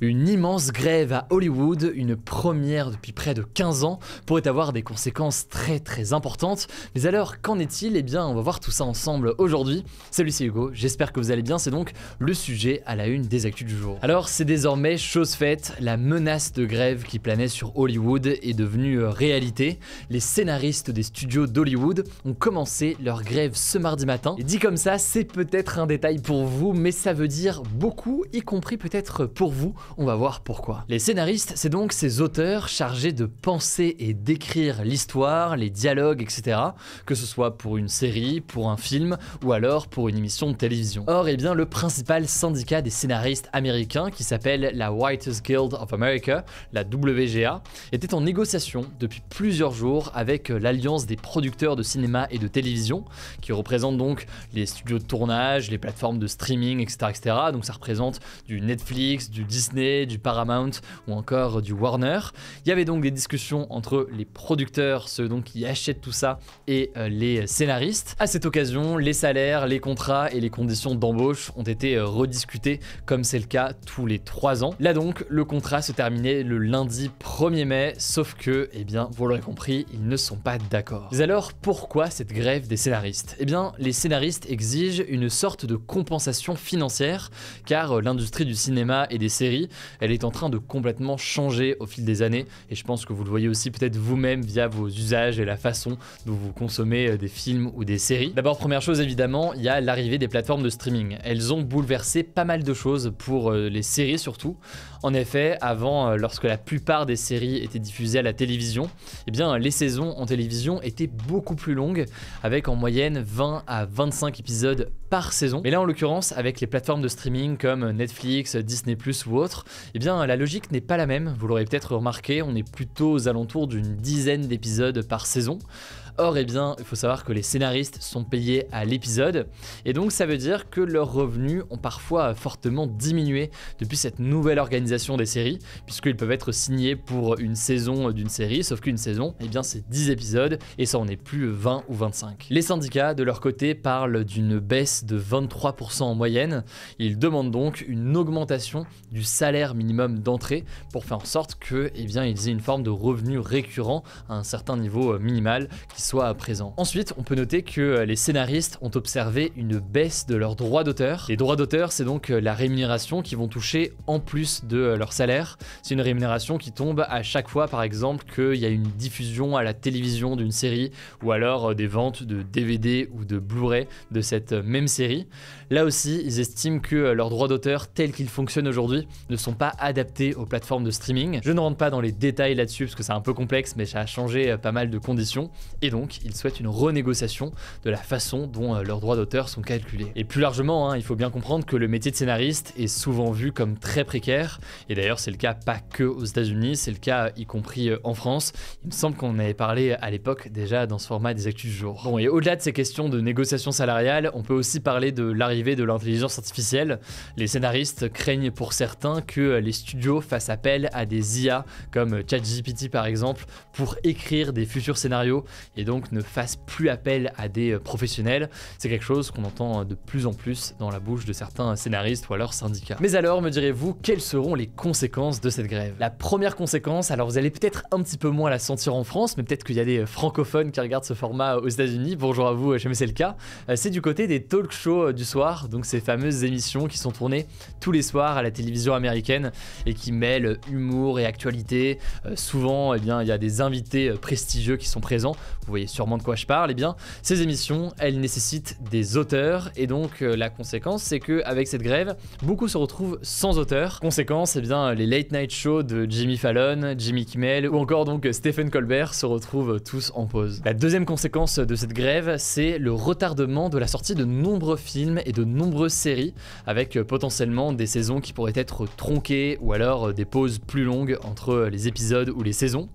Une immense grève à Hollywood, une première depuis près de 15 ans, pourrait avoir des conséquences très importantes. Mais alors, qu'en est-il? Eh bien, on va voir tout ça ensemble aujourd'hui. Salut, c'est Hugo, j'espère que vous allez bien, c'est donc le sujet à la une des actus du jour. Alors, c'est désormais chose faite, la menace de grève qui planait sur Hollywood est devenue réalité. Les scénaristes des studios d'Hollywood ont commencé leur grève ce mardi matin. Et dit comme ça, c'est peut-être un détail pour vous, mais ça veut dire beaucoup, y compris peut-être pour vous. On va voir pourquoi. Les scénaristes, c'est donc ces auteurs chargés de penser et d'écrire l'histoire, les dialogues, etc. Que ce soit pour une série, pour un film ou alors pour une émission de télévision. Or, eh bien, le principal syndicat des scénaristes américains, qui s'appelle la Writers Guild of America, la WGA, était en négociation depuis plusieurs jours avec l'Alliance des producteurs de cinéma et de télévision, qui représente donc les studios de tournage, les plateformes de streaming, etc. Donc ça représente du Netflix, du Disney, du Paramount ou encore du Warner. Il y avait donc des discussions entre les producteurs, ceux donc qui achètent tout ça, et les scénaristes. À cette occasion, les salaires, les contrats et les conditions d'embauche ont été rediscutés comme c'est le cas tous les 3 ans. Là donc, le contrat se terminait le lundi 1er mai, sauf que, eh bien, vous l'aurez compris, ils ne sont pas d'accord. Mais alors, pourquoi cette grève des scénaristes? Eh bien, les scénaristes exigent une sorte de compensation financière, car l'industrie du cinéma et des séries, elle est en train de complètement changer au fil des années, et je pense que vous le voyez aussi peut-être vous-même via vos usages et la façon dont vous consommez des films ou des séries. D'abord, première chose évidemment, il y a l'arrivée des plateformes de streaming. Elles ont bouleversé pas mal de choses pour les séries surtout. En effet, avant, lorsque la plupart des séries étaient diffusées à la télévision, eh bien les saisons en télévision étaient beaucoup plus longues, avec en moyenne 20 à 25 épisodes par saison. Mais là en l'occurrence, avec les plateformes de streaming comme Netflix, Disney+ ou autres, eh bien la logique n'est pas la même, vous l'aurez peut-être remarqué, on est plutôt aux alentours d'une dizaine d'épisodes par saison. Or, eh bien, il faut savoir que les scénaristes sont payés à l'épisode, et donc ça veut dire que leurs revenus ont parfois fortement diminué depuis cette nouvelle organisation des séries, puisqu'ils peuvent être signés pour une saison d'une série, sauf qu'une saison, eh bien, c'est 10 épisodes, et ça en est plus 20 ou 25. Les syndicats, de leur côté, parlent d'une baisse de 23% en moyenne. Ils demandent donc une augmentation du salaire minimum d'entrée pour faire en sorte que, eh bien, ils aient une forme de revenu récurrent à un certain niveau minimal qui soit à présent. Ensuite, on peut noter que les scénaristes ont observé une baisse de leurs droits d'auteur. Les droits d'auteur, c'est donc la rémunération qu'ils vont toucher en plus de leur salaire. C'est une rémunération qui tombe à chaque fois, par exemple, qu'il y a une diffusion à la télévision d'une série ou alors des ventes de DVD ou de Blu-ray de cette même série. Là aussi, ils estiment que leurs droits d'auteur tels qu'ils fonctionnent aujourd'hui ne sont pas adaptés aux plateformes de streaming. Je ne rentre pas dans les détails là-dessus parce que c'est un peu complexe, mais ça a changé pas mal de conditions. Et donc, ils souhaitent une renégociation de la façon dont leurs droits d'auteur sont calculés. Et plus largement, il faut bien comprendre que le métier de scénariste est souvent vu comme très précaire. Et d'ailleurs, c'est le cas pas que aux États-Unis, c'est le cas y compris en France. Il me semble qu'on en avait parlé à l'époque déjà dans ce format des actus du jour. Bon, et au-delà de ces questions de négociation salariale, on peut aussi parler de l'arrivée de l'intelligence artificielle. Les scénaristes craignent pour certains que les studios fassent appel à des IA comme ChatGPT par exemple pour écrire des futurs scénarios et donc ne fassent plus appel à des professionnels. C'est quelque chose qu'on entend de plus en plus dans la bouche de certains scénaristes ou alors syndicats. Mais alors, me direz-vous, quelles seront les conséquences de cette grève? La première conséquence, alors vous allez peut-être un petit peu moins la sentir en France, mais peut-être qu'il y a des francophones qui regardent ce format aux États-Unis, bonjour à vous, je sais pas si c'est le cas, c'est du côté des talk shows du soir, donc ces fameuses émissions qui sont tournées tous les soirs à la télévision américaine et qui mêlent humour et actualité. Souvent, eh bien, il y a des invités prestigieux qui sont présents. Vous voyez sûrement de quoi je parle. Eh bien, ces émissions, elles nécessitent des auteurs et donc la conséquence, c'est qu'avec cette grève, beaucoup se retrouvent sans auteurs. Conséquence, eh bien, les late night shows de Jimmy Fallon, Jimmy Kimmel ou encore donc Stephen Colbert se retrouvent tous en pause. La deuxième conséquence de cette grève, c'est le retardement de la sortie de nombreux films et de nombreuses séries avec potentiellement des saisons qui pourraient être tronquées ou alors des pauses plus longues entre les épisodes ou les saisons.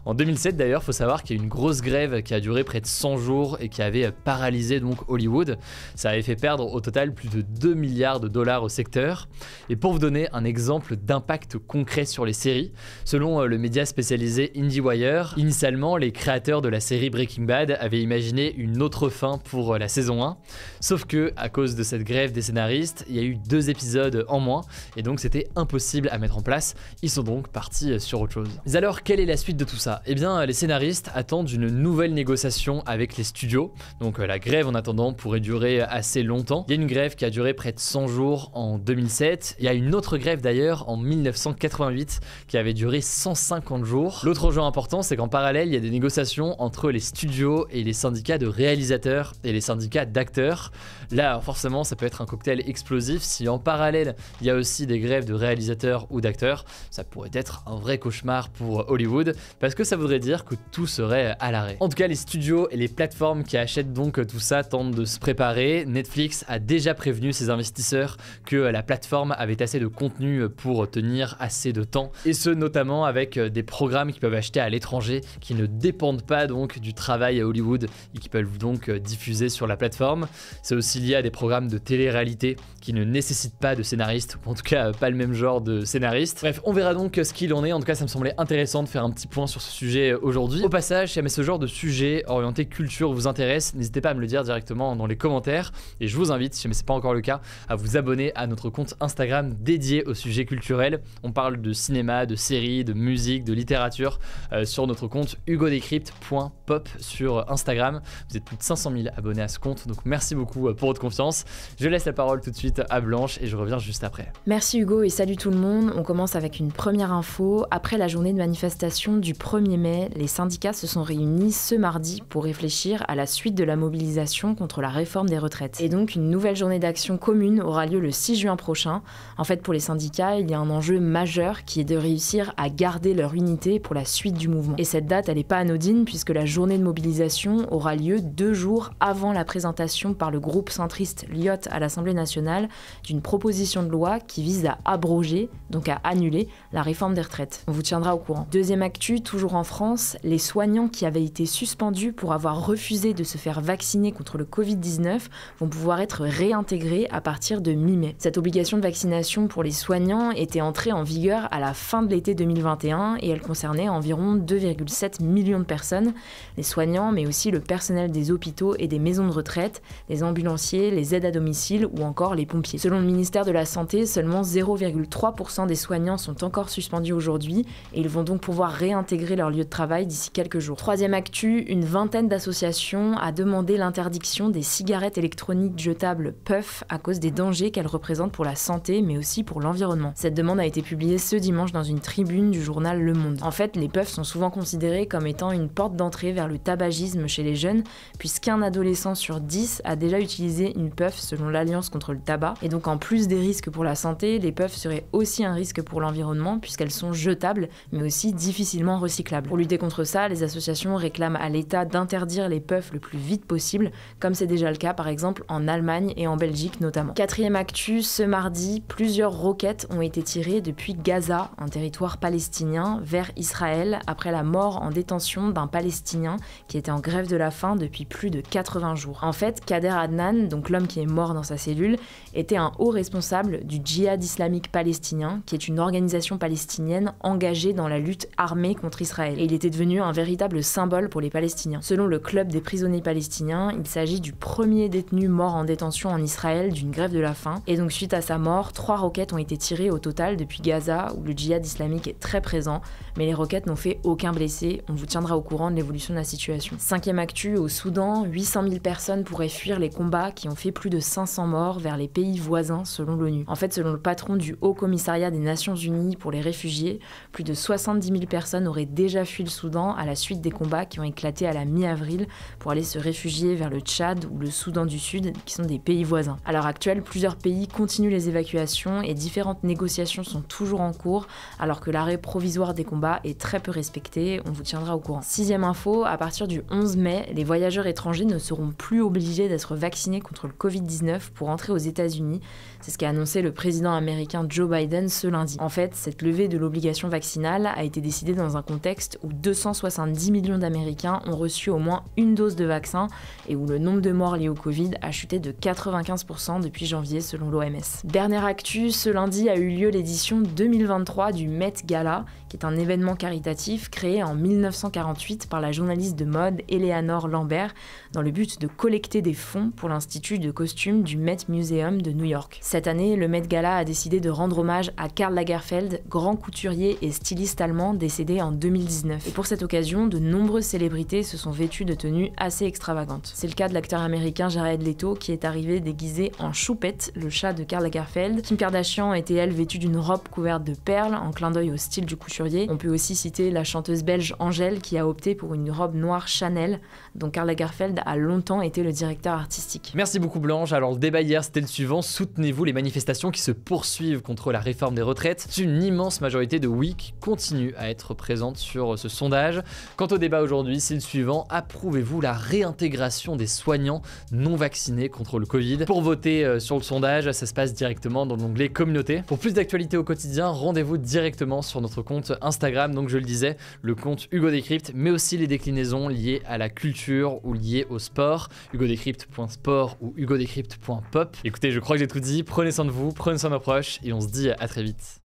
En 2007 d'ailleurs, il faut savoir qu'il y a une grosse grève qui a duré près de 100 jours et qui avait paralysé donc Hollywood. Ça avait fait perdre au total plus de 2 milliards de dollars au secteur. Et pour vous donner un exemple d'impact concret sur les séries, selon le média spécialisé IndieWire, initialement les créateurs de la série Breaking Bad avaient imaginé une autre fin pour la saison 1, sauf que à cause de cette grève des scénaristes, il y a eu 2 épisodes en moins et donc c'était impossible à mettre en place. Ils sont donc partis sur autre chose. Mais alors quelle est la suite de tout ça? Eh bien les scénaristes attendent une nouvelle négociation avec les studios. Donc la grève en attendant pourrait durer assez longtemps. Il y a une grève qui a duré près de 100 jours en 2007. Il y a une autre grève d'ailleurs en 1988 qui avait duré 150 jours. L'autre enjeu important, c'est qu'en parallèle, il y a des négociations entre les studios et les syndicats de réalisateurs et les syndicats d'acteurs. Là, forcément, ça peut être un cocktail explosif. Si en parallèle, il y a aussi des grèves de réalisateurs ou d'acteurs, ça pourrait être un vrai cauchemar pour Hollywood parce que ça voudrait dire que tout serait à l'arrêt. En tout cas, les studios et les plateformes qui achètent donc tout ça tentent de se préparer. Netflix a déjà prévenu ses investisseurs que la plateforme avait assez de contenu pour tenir assez de temps, et ce notamment avec des programmes qu'ils peuvent acheter à l'étranger qui ne dépendent pas donc du travail à Hollywood et qui peuvent donc diffuser sur la plateforme. C'est aussi lié à des programmes de télé-réalité qui ne nécessitent pas de scénaristes, ou en tout cas pas le même genre de scénaristes. Bref, on verra donc ce qu'il en est. En tout cas, ça me semblait intéressant de faire un petit point sur ce sujet aujourd'hui. Au passage, si jamais ce genre de sujet orienté culture vous intéresse, n'hésitez pas à me le dire directement dans les commentaires, et je vous invite, si jamais c'est pas encore le cas, à vous abonner à notre compte Instagram dédié au sujet culturel. On parle de cinéma, de séries, de musique, de littérature sur notre compte hugodécrypte.pop sur Instagram. Vous êtes plus de 500 000 abonnés à ce compte, donc merci beaucoup pour votre confiance. Je laisse la parole tout de suite à Blanche et je reviens juste après. Merci Hugo et salut tout le monde. On commence avec une première info. Après la journée de manifestation du 1er mai, les syndicats se sont réunis ce mardi pour réfléchir à la suite de la mobilisation contre la réforme des retraites. Et donc une nouvelle journée d'action commune aura lieu le 6 juin prochain. En fait, pour les syndicats, il y a un enjeu majeur qui est de réussir à garder leur unité pour la suite du mouvement. Et cette date, elle n'est pas anodine puisque la journée de mobilisation aura lieu 2 jours avant la présentation par le groupe centriste LIOT à l'Assemblée nationale d'une proposition de loi qui vise à abroger, donc à annuler, la réforme des retraites. On vous tiendra au courant. Deuxième actu, toujours en France, les soignants qui avaient été suspendus pour avoir refusé de se faire vacciner contre le Covid-19 vont pouvoir être réintégrés à partir de mi-mai. Cette obligation de vaccination pour les soignants était entrée en vigueur à la fin de l'été 2021 et elle concernait environ 2,7 millions de personnes, les soignants mais aussi le personnel des hôpitaux et des maisons de retraite, les ambulanciers, les aides à domicile ou encore les pompiers. Selon le ministère de la Santé, seulement 0,3% des soignants sont encore suspendus aujourd'hui et ils vont donc pouvoir réintégrer leur lieu de travail d'ici quelques jours. Troisième actu, une vingtaine d'associations a demandé l'interdiction des cigarettes électroniques jetables puff à cause des dangers qu'elles représentent pour la santé mais aussi pour l'environnement. Cette demande a été publiée ce dimanche dans une tribune du journal Le Monde. En fait, les puffs sont souvent considérés comme étant une porte d'entrée vers le tabagisme chez les jeunes puisqu'un adolescent sur 10 a déjà utilisé une puff selon l'Alliance contre le tabac. Et donc en plus des risques pour la santé, les puffs seraient aussi un risque pour l'environnement puisqu'elles sont jetables mais aussi difficilement recyclables. Pour lutter contre ça, les associations réclament à l'État d'interdire les puffs le plus vite possible, comme c'est déjà le cas par exemple en Allemagne et en Belgique notamment. Quatrième actu, ce mardi, plusieurs roquettes ont été tirées depuis Gaza, un territoire palestinien, vers Israël après la mort en détention d'un Palestinien qui était en grève de la faim depuis plus de 80 jours. En fait, Kader Adnan, donc l'homme qui est mort dans sa cellule, était un haut responsable du djihad islamique palestinien, qui est une organisation palestinienne engagée dans la lutte armée contre Israël. Et il était devenu un véritable symbole pour les Palestiniens. Selon le club des prisonniers palestiniens, il s'agit du premier détenu mort en détention en Israël d'une grève de la faim. Et donc suite à sa mort, 3 roquettes ont été tirées au total depuis Gaza, où le djihad islamique est très présent, mais les roquettes n'ont fait aucun blessé. On vous tiendra au courant de l'évolution de la situation. Cinquième actu, au Soudan, 800 000 personnes pourraient fuir les combats qui ont fait plus de 500 morts vers les pays voisins selon l'ONU. En fait, selon le patron du Haut Commissariat des Nations Unies pour les réfugiés, plus de 70 000 personnes auraient déjà fui le Soudan à la suite des combats qui ont éclaté à la mi-avril pour aller se réfugier vers le Tchad ou le Soudan du Sud, qui sont des pays voisins. À l'heure actuelle, plusieurs pays continuent les évacuations et différentes négociations sont toujours en cours, alors que l'arrêt provisoire des combats est très peu respecté. On vous tiendra au courant. Sixième info, à partir du 11 mai, les voyageurs étrangers ne seront plus obligés d'être vaccinés contre le Covid-19 pour entrer aux États-Unis. C'est ce qu'a annoncé le président américain Joe Biden ce lundi. En fait, cette levée de l'obligation vaccinale a été décidée dans un contexte où 270 millions d'Américains Américains ont reçu au moins une dose de vaccin et où le nombre de morts liés au Covid a chuté de 95% depuis janvier selon l'OMS. Dernière actu, ce lundi a eu lieu l'édition 2023 du Met Gala, qui est un événement caritatif créé en 1948 par la journaliste de mode Eleanor Lambert dans le but de collecter des fonds pour l'Institut de costumes du Met Museum de New York. Cette année, le Met Gala a décidé de rendre hommage à Karl Lagerfeld, grand couturier et styliste allemand décédé en 2019. Et pour cette occasion, de nombreuses célébrités se sont vêtues de tenues assez extravagantes. C'est le cas de l'acteur américain Jared Leto qui est arrivé déguisé en Choupette, le chat de Karl Lagerfeld. Kim Kardashian était elle vêtue d'une robe couverte de perles en clin d'œil au style du couturier. On peut aussi citer la chanteuse belge Angèle qui a opté pour une robe noire Chanel dont Karl Lagerfeld a longtemps été le directeur artistique. Merci beaucoup Blanche. Alors le débat hier c'était le suivant, soutenez-vous les manifestations qui se poursuivent contre la réforme des retraites? Une immense majorité de oui qui continue à être présente sur ce sondage. Quant au débat aujourd'hui, c'est le suivant, approuvez-vous la réintégration des soignants non vaccinés contre le Covid? Pour voter sur le sondage, ça se passe directement dans l'onglet communauté. Pour plus d'actualités au quotidien, rendez-vous directement sur notre compte Instagram, donc je le disais, le compte Hugo Décrypte, mais aussi les déclinaisons liées à la culture ou liées au sport, hugodécrypte.sport ou hugodécrypte.pop. Écoutez, je crois que j'ai tout dit, prenez soin de vous, prenez soin de nos proches et on se dit à très vite.